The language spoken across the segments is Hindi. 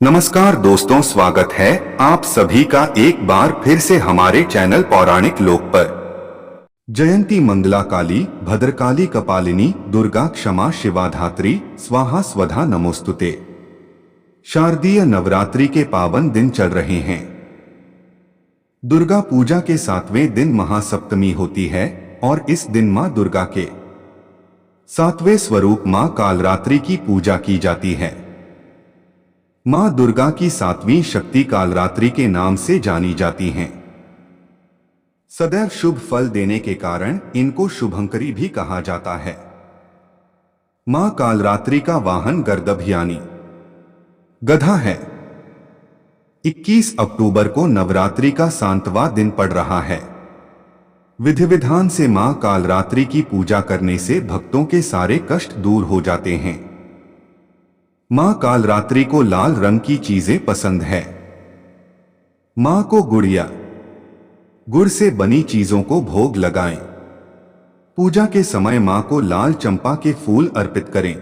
नमस्कार दोस्तों, स्वागत है आप सभी का एक बार फिर से हमारे चैनल पौराणिक लोक पर। जयंती मंगला काली, भद्रकाली कपालिनी, दुर्गा क्षमा शिवा धात्री, स्वाहा स्वधा नमोस्तुते। शारदीय नवरात्रि के पावन दिन चल रहे हैं। दुर्गा पूजा के 7वें दिन महासप्तमी होती है और इस दिन मां दुर्गा के 7वें स्वरूप मां कालरात्रि की पूजा की जाती है। मां दुर्गा की 7वीं शक्ति कालरात्रि के नाम से जानी जाती हैं। सदैव शुभ फल देने के कारण इनको शुभंकरी भी कहा जाता है। मां कालरात्रि का वाहन गर्दभ यानी गधा है। 21 अक्टूबर को नवरात्रि का 7वां दिन पड़ रहा है। विधि विधान से मां कालरात्रि की पूजा करने से भक्तों के सारे कष्ट दूर हो जाते हैं। मां कालरात्रि को लाल रंग की चीजें पसंद है। मां को गुड़ से बनी चीजों को भोग लगाएं। पूजा के समय मां को लाल चंपा के फूल अर्पित करें।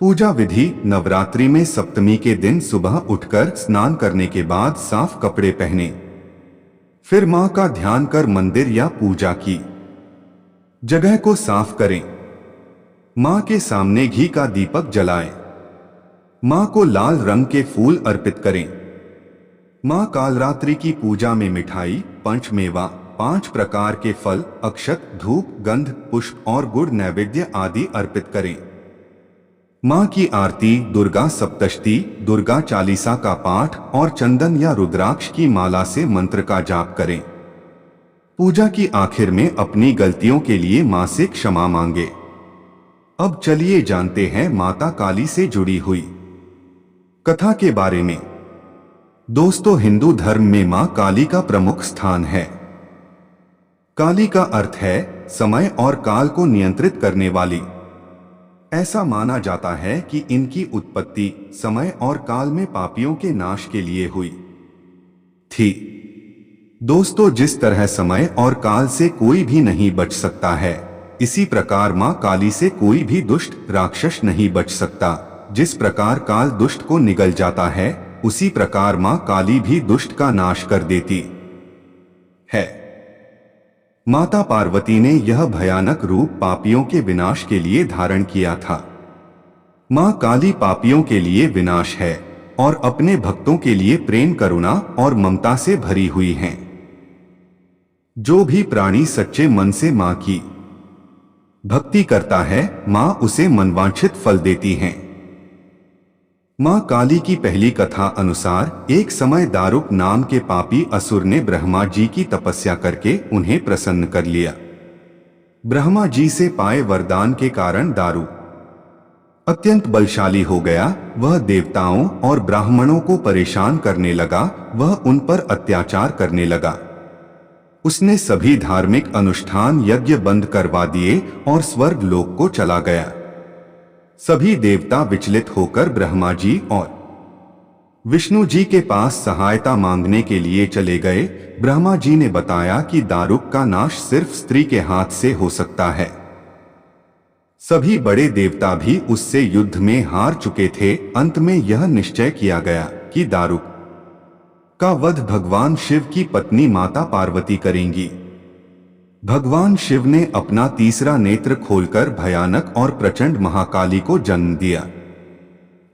पूजा विधि: नवरात्रि में सप्तमी के दिन सुबह उठकर स्नान करने के बाद साफ कपड़े पहने, फिर मां का ध्यान कर मंदिर या पूजा की जगह को साफ करें। मां के सामने घी का दीपक जलाएं। मां को लाल रंग के फूल अर्पित करें। मां कालरात्रि की पूजा में मिठाई, पंचमेवा, 5 प्रकार के फल, अक्षत, धूप, गंध, पुष्प और गुड़ नैवेद्य आदि अर्पित करें। मां की आरती, दुर्गा सप्तशती, दुर्गा चालीसा का पाठ और चंदन या रुद्राक्ष की माला से मंत्र का जाप करें। पूजा की आखिर में अपनी गलतियों के लिए मां से क्षमा मांगे। अब चलिए जानते हैं माता काली से जुड़ी हुई कथा के बारे में। दोस्तों, हिंदू धर्म में मां काली का प्रमुख स्थान है। काली का अर्थ है समय और काल को नियंत्रित करने वाली। ऐसा माना जाता है कि इनकी उत्पत्ति समय और काल में पापियों के नाश के लिए हुई थी। दोस्तों, जिस तरह समय और काल से कोई भी नहीं बच सकता है, इसी प्रकार मां काली से कोई भी दुष्ट राक्षस नहीं बच सकता। जिस प्रकार काल दुष्ट को निगल जाता है, उसी प्रकार मां काली भी दुष्ट का नाश कर देती है। माता पार्वती ने यह भयानक रूप पापियों के विनाश के लिए धारण किया था। मां काली पापियों के लिए विनाश है और अपने भक्तों के लिए प्रेम, करुणा और ममता से भरी हुई हैं। जो भी प्राणी सच्चे मन से मां की भक्ति करता है, मां उसे मनवांछित फल देती हैं। मां काली की पहली कथा अनुसार एक समय दारुक नाम के पापी असुर ने ब्रह्मा जी की तपस्या करके उन्हें प्रसन्न कर लिया। ब्रह्मा जी से पाए वरदान के कारण दारू अत्यंत बलशाली हो गया। वह देवताओं और ब्राह्मणों को परेशान करने लगा। वह उन पर अत्याचार करने लगा। उसने सभी धार्मिक अनुष्ठान यज्ञ बंद करवा दिए और स्वर्ग लोक को चला गया। सभी देवता विचलित होकर ब्रह्मा जी और विष्णु जी के पास सहायता मांगने के लिए चले गए। ब्रह्मा जी ने बताया कि दारुक का नाश सिर्फ स्त्री के हाथ से हो सकता है। सभी बड़े देवता भी उससे युद्ध में हार चुके थे। अंत में यह निश्चय किया गया कि दारुक का वध भगवान शिव की पत्नी माता पार्वती करेंगी। भगवान शिव ने अपना तीसरा नेत्र खोलकर भयानक और प्रचंड महाकाली को जन्म दिया।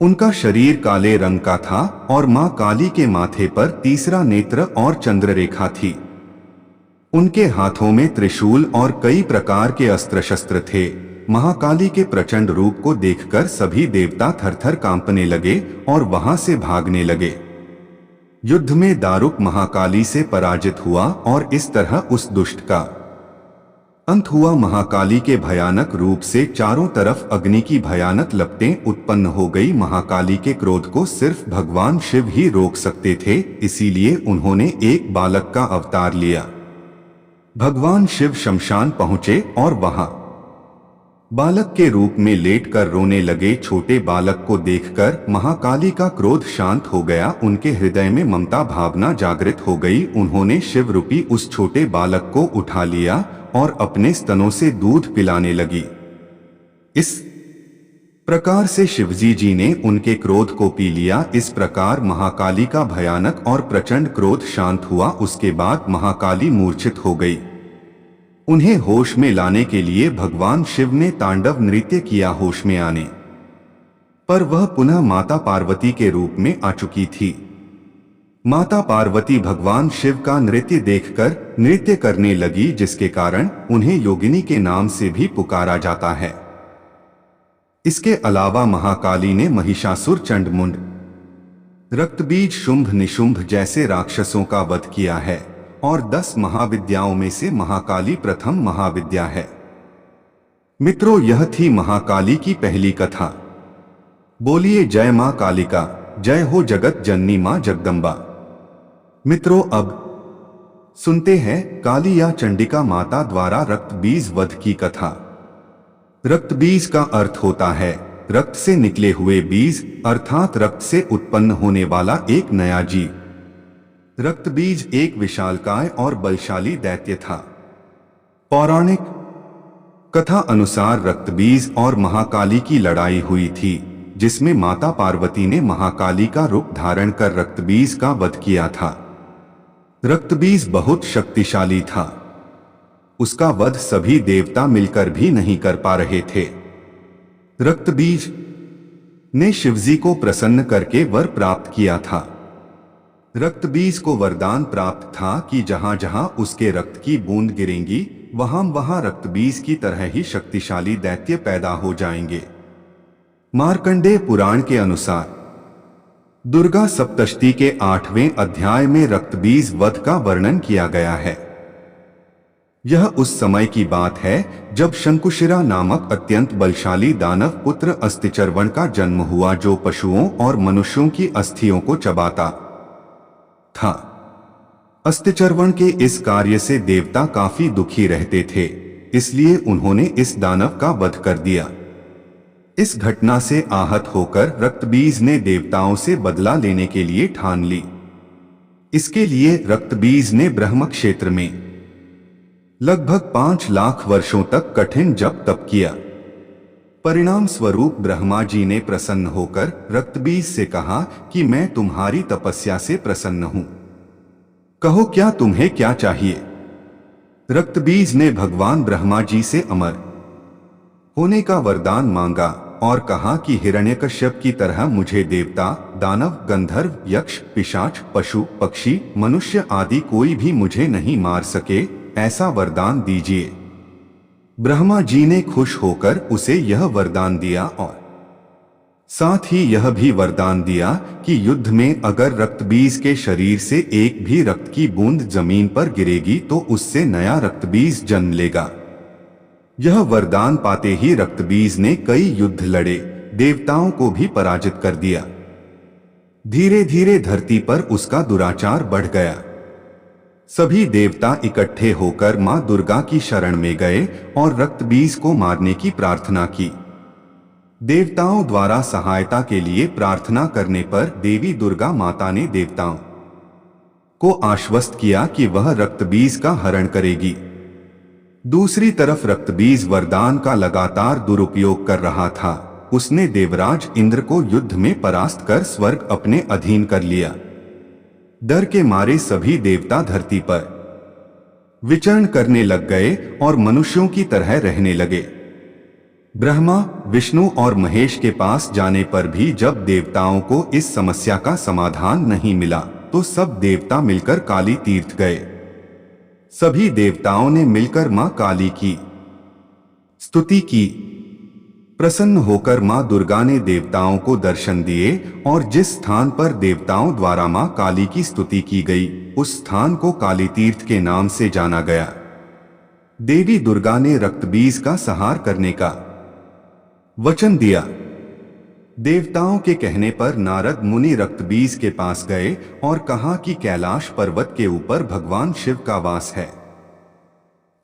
उनका शरीर काले रंग का था और मां काली के माथे पर तीसरा नेत्र और चंद्ररेखा थी। उनके हाथों में त्रिशूल और कई प्रकार के अस्त्र शस्त्र थे। महाकाली के प्रचंड रूप को देखकर सभी देवता थरथर कांपने लगे और वहां से भागने लगे। युद्ध में दारुक महाकाली से पराजित हुआ और इस तरह उस दुष्ट का अंत हुआ। महाकाली के भयानक रूप से चारों तरफ अग्नि की भयानक लपटें उत्पन्न हो गई। महाकाली के क्रोध को सिर्फ भगवान शिव ही रोक सकते थे, इसीलिए उन्होंने एक बालक का अवतार लिया। भगवान शिव शमशान पहुंचे और वहां बालक के रूप में लेटकर रोने लगे। छोटे बालक को देखकर महाकाली का क्रोध शांत हो गया। उनके हृदय में ममता भावना जागृत हो गई। उन्होंने शिव रूपी उस छोटे बालक को उठा लिया और अपने स्तनों से दूध पिलाने लगी। इस प्रकार से शिवजी जी ने उनके क्रोध को पी लिया। इस प्रकार महाकाली का भयानक और प्रचंड क्रोध शांत हुआ। उसके बाद महाकाली मूर्छित हो गई। उन्हें होश में लाने के लिए भगवान शिव ने तांडव नृत्य किया। होश में आने पर वह पुनः माता पार्वती के रूप में आ चुकी थी। माता पार्वती भगवान शिव का नृत्य देखकर नृत्य करने लगी, जिसके कारण उन्हें योगिनी के नाम से भी पुकारा जाता है। इसके अलावा महाकाली ने महिषासुर, चंडमुंड, रक्तबीज, शुंभ निशुंभ जैसे राक्षसों का वध किया है और 10 महाविद्याओं में से महाकाली प्रथम महाविद्या है। मित्रों, यह थी महाकाली की पहली कथा। बोलिए जय मां कालिका, जय हो जगत जननी मां जगदम्बा। मित्रों, अब सुनते हैं काली या चंडिका माता द्वारा रक्तबीज वध की कथा। रक्तबीज का अर्थ होता है रक्त से निकले हुए बीज, अर्थात रक्त से उत्पन्न होने वाला एक नया जीव। रक्तबीज एक विशालकाय और बलशाली दैत्य था। पौराणिक कथा अनुसार रक्तबीज और महाकाली की लड़ाई हुई थी, जिसमें माता पार्वती ने महाकाली का रूप धारण कर रक्तबीज का वध किया था। रक्तबीज बहुत शक्तिशाली था। उसका वध सभी देवता मिलकर भी नहीं कर पा रहे थे। रक्तबीज ने शिवजी को प्रसन्न करके वर प्राप्त किया था। रक्तबीज को वरदान प्राप्त था कि जहां जहां उसके रक्त की बूंद गिरेंगी, वहां वहां रक्तबीज की तरह ही शक्तिशाली दैत्य पैदा हो जाएंगे। मार्कंडेय पुराण के अनुसार दुर्गा सप्तशती के 8वें अध्याय में रक्तबीज वध का वर्णन किया गया है। यह उस समय की बात है जब शंकुशिरा नामक अत्यंत बलशाली दानव पुत्र अस्तिचर्वण का जन्म हुआ, जो पशुओं और मनुष्यों की अस्थियों को चबाता था। अस्तिचर्वण के इस कार्य से देवता काफी दुखी रहते थे, इसलिए उन्होंने इस दानव का वध कर दिया। इस घटना से आहत होकर रक्तबीज ने देवताओं से बदला लेने के लिए ठान ली। इसके लिए रक्तबीज ने ब्रह्म क्षेत्र में लगभग 5 लाख वर्षों तक कठिन जप तप किया। परिणाम स्वरूप ब्रह्मा जी ने प्रसन्न होकर रक्तबीज से कहा कि मैं तुम्हारी तपस्या से प्रसन्न हूं, कहो क्या तुम्हें क्या चाहिए। रक्तबीज ने भगवान ब्रह्मा जी से अमर होने का वरदान मांगा और कहा कि हिरण्यकश्यप की तरह मुझे देवता, दानव, गंधर्व, यक्ष, पिशाच, पशु, पक्षी, मनुष्य आदि कोई भी मुझे नहीं मार सके, ऐसा वरदान दीजिए। ब्रह्मा जी ने खुश होकर उसे यह वरदान दिया और साथ ही यह भी वरदान दिया कि युद्ध में अगर रक्तबीज के शरीर से एक भी रक्त की बूंद जमीन पर गिरेगी तो उससे नया रक्तबीज जन्म लेगा। यह वरदान पाते ही रक्तबीज ने कई युद्ध लड़े, देवताओं को भी पराजित कर दिया। धीरे धीरे धरती पर उसका दुराचार बढ़ गया। सभी देवता इकट्ठे होकर मां दुर्गा की शरण में गए और रक्तबीज को मारने की प्रार्थना की। देवताओं द्वारा सहायता के लिए प्रार्थना करने पर देवी दुर्गा माता ने देवताओं को आश्वस्त किया कि वह रक्तबीज का हरण करेगी। दूसरी तरफ रक्तबीज वरदान का लगातार दुरुपयोग कर रहा था। उसने देवराज इंद्र को युद्ध में परास्त कर स्वर्ग अपने अधीन कर लिया। डर के मारे सभी देवता धरती पर विचरण करने लग गए और मनुष्यों की तरह रहने लगे। ब्रह्मा, विष्णु और महेश के पास जाने पर भी जब देवताओं को इस समस्या का समाधान नहीं मिला तो सब देवता मिलकर काली तीर्थ गए। सभी देवताओं ने मिलकर मां काली की स्तुति की। प्रसन्न होकर मां दुर्गा ने देवताओं को दर्शन दिए और जिस स्थान पर देवताओं द्वारा मां काली की स्तुति की गई, उस स्थान को काली तीर्थ के नाम से जाना गया। देवी दुर्गा ने रक्तबीज का संहार करने का वचन दिया। देवताओं के कहने पर नारद मुनि रक्तबीज के पास गए और कहा कि कैलाश पर्वत के ऊपर भगवान शिव का वास है।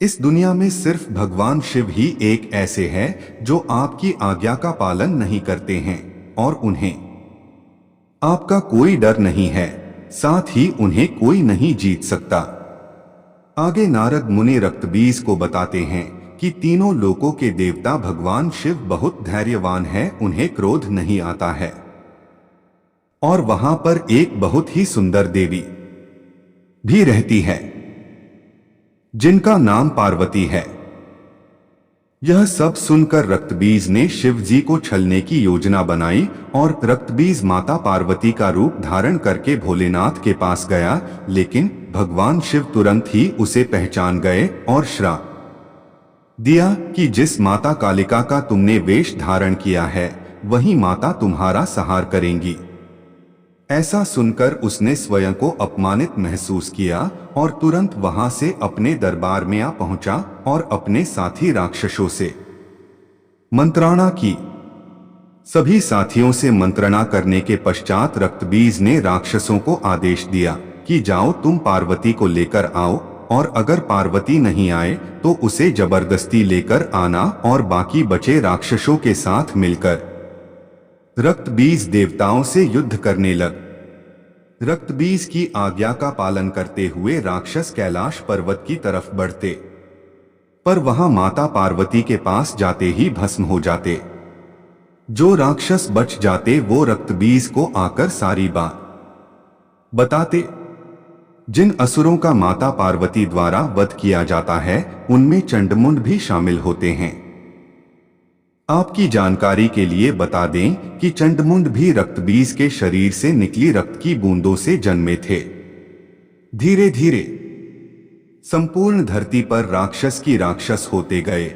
इस दुनिया में सिर्फ भगवान शिव ही एक ऐसे हैं जो आपकी आज्ञा का पालन नहीं करते हैं और उन्हें आपका कोई डर नहीं है, साथ ही उन्हें कोई नहीं जीत सकता। आगे नारद मुनि रक्तबीज को बताते हैं कि तीनों लोकों के देवता भगवान शिव बहुत धैर्यवान है, उन्हें क्रोध नहीं आता है। और वहां पर एक बहुत ही सुंदर देवी भी रहती है जिनका नाम पार्वती है। यह सब सुनकर रक्तबीज ने शिव जी को छलने की योजना बनाई और रक्तबीज माता पार्वती का रूप धारण करके भोलेनाथ के पास गया, लेकिन भगवान शिव तुरंत ही उसे पहचान गए और श्राप दिया कि जिस माता कालिका का तुमने वेश धारण किया है वही माता तुम्हारा संहार करेंगी। ऐसा सुनकर उसने स्वयं को अपमानित महसूस किया और तुरंत वहां से अपने दरबार में आ पहुंचा और अपने साथी राक्षसों से मंत्रणा की। सभी साथियों से मंत्रणा करने के पश्चात रक्तबीज ने राक्षसों को आदेश दिया कि जाओ तुम पार्वती को लेकर आओ, और अगर पार्वती नहीं आए तो उसे जबरदस्ती लेकर आना और बाकी बचे राक्षसों के साथ मिलकर रक्तबीज देवताओं से युद्ध करने लग। रक्तबीज की आज्ञा का पालन करते हुए राक्षस कैलाश पर्वत की तरफ बढ़ते, पर वहां माता पार्वती के पास जाते ही भस्म हो जाते। जो राक्षस बच जाते वो रक्तबीज को आकर सारी बात बताते। जिन असुरों का माता पार्वती द्वारा वध किया जाता है उनमें चंडमुंड भी शामिल होते हैं। आपकी जानकारी के लिए बता दें कि चंडमुंड भी रक्तबीज के शरीर से निकली रक्त की बूंदों से जन्मे थे। धीरे धीरे संपूर्ण धरती पर राक्षस की राक्षस होते गए,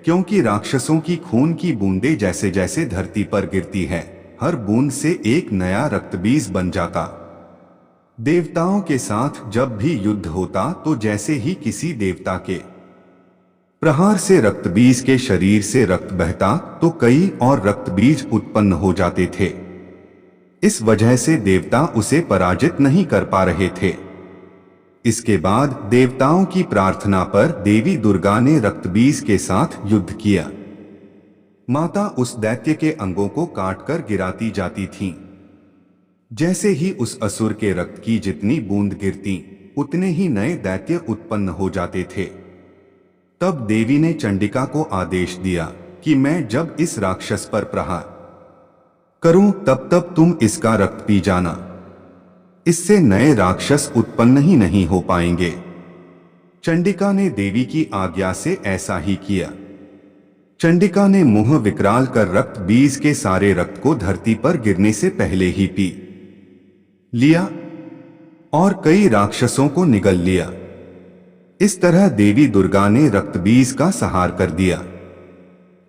क्योंकि राक्षसों की खून की बूंदें जैसे जैसे धरती पर गिरती है, हर बूंद से एक नया रक्तबीज बन जाता। देवताओं के साथ जब भी युद्ध होता तो जैसे ही किसी देवता के प्रहार से रक्तबीज के शरीर से रक्त बहता तो कई और रक्तबीज उत्पन्न हो जाते थे। इस वजह से देवता उसे पराजित नहीं कर पा रहे थे। इसके बाद देवताओं की प्रार्थना पर देवी दुर्गा ने रक्तबीज के साथ युद्ध किया। माता उस दैत्य के अंगों को काटकर गिराती जाती थीं। जैसे ही उस असुर के रक्त की जितनी बूंद गिरती उतने ही नए दैत्य उत्पन्न हो जाते थे। तब देवी ने चंडिका को आदेश दिया कि मैं जब इस राक्षस पर प्रहार करूं तब तब तुम इसका रक्त पी जाना, इससे नए राक्षस उत्पन्न ही नहीं हो पाएंगे। चंडिका ने देवी की आज्ञा से ऐसा ही किया। चंडिका ने मुंह विकराल कर रक्त बीज के सारे रक्त को धरती पर गिरने से पहले ही पी लिया और कई राक्षसों को निगल लिया। इस तरह देवी दुर्गा ने रक्तबीज का संहार कर दिया।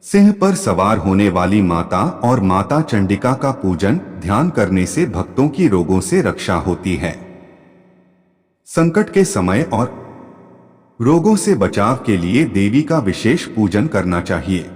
सिंह पर सवार होने वाली माता और माता चंडिका का पूजन ध्यान करने से भक्तों की रोगों से रक्षा होती है। संकट के समय और रोगों से बचाव के लिए देवी का विशेष पूजन करना चाहिए।